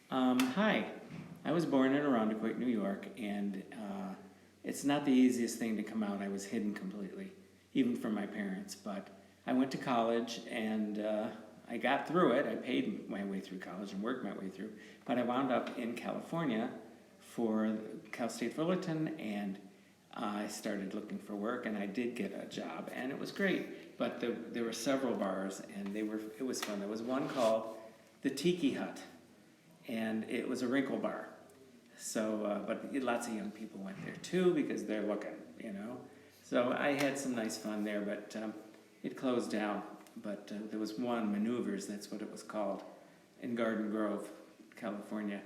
Hi, I was born in Arundecoit, New York, and it's not the easiest thing to come out. I was hidden completely, even from my parents. But I went to college and I got through it. I paid my way through college and worked my way through. But I wound up in California for Cal State Fullerton, and I started looking for work, and I did get a job, and it was great. But there were several bars, and it was fun. There was one called the Tiki Hut, and it was a wrinkle bar. So, but lots of young people went there too because they're looking. So I had some nice fun there, but it closed down. But there was one, Maneuvers, that's what it was called, in Garden Grove, California.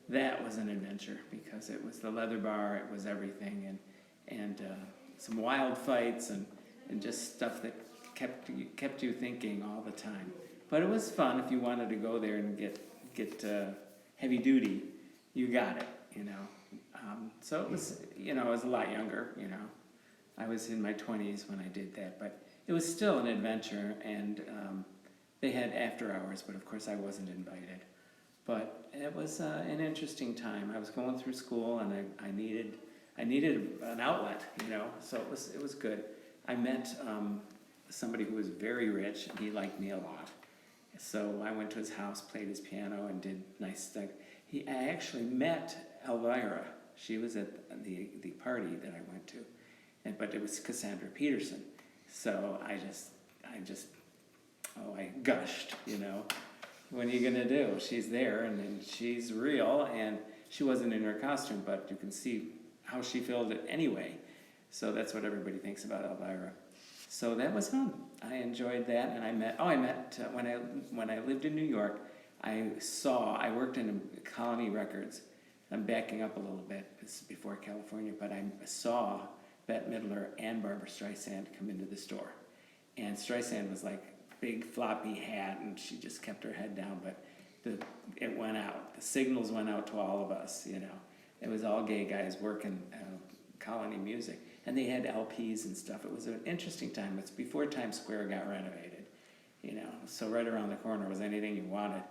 That was an adventure because it was the leather bar, it was everything, and some wild fights and just stuff that kept you thinking all the time. But it was fun if you wanted to go there and get heavy duty, you got it. So it was, I was a lot younger. I was in my 20s when I did that, but it was still an adventure, and they had after hours, but of course I wasn't invited. But it was an interesting time. I was going through school, and I needed an outlet. So it was good. I met somebody who was very rich, and he liked me a lot. So I went to his house, played his piano, and did nice stuff. I actually met Elvira. She was at the party that I went to, but it was Cassandra Peterson. So I gushed. What are you gonna do? She's there, and she's real, and she wasn't in her costume, but you can see how she filled it anyway. So that's what everybody thinks about Elvira. So that was fun. I enjoyed that, and I met when I lived in New York. I worked in Colony Records. I'm backing up a little bit. This is before California, but I saw Bette Midler and Barbra Streisand come into the store, and Streisand was like big floppy hat, and she just kept her head down. But it went out. The signals went out to all of us. It was all gay guys working Colony music. And they had LPs and stuff. It was an interesting time. It's before Times Square got renovated, So right around the corner was anything you wanted.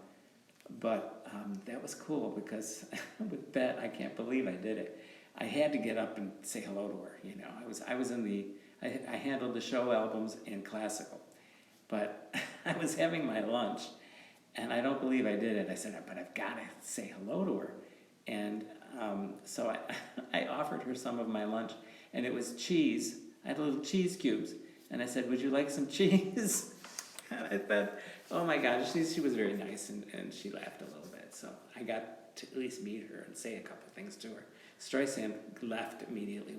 But that was cool because with Bette, I can't believe I did it. I had to get up and say hello to her. I was I handled the show albums and classical, but I was having my lunch, and I don't believe I did it. I said, but I've got to say hello to her, and so I offered her some of my lunch. And it was cheese. I had little cheese cubes. And I said, would you like some cheese? And I thought, oh my gosh, she was very nice, and she laughed a little bit. So I got to at least meet her and say a couple things to her. Streisand left immediately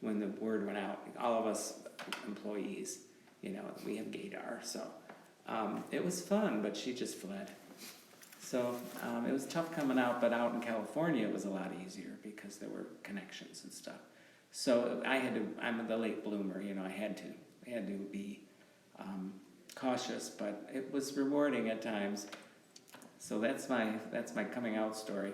when the word went out. All of us employees, we have gaydar. So it was fun, but she just fled. So it was tough coming out, but out in California it was a lot easier because there were connections and stuff. So I'm the late bloomer, I had to be cautious, but it was rewarding at times. So that's my coming out story.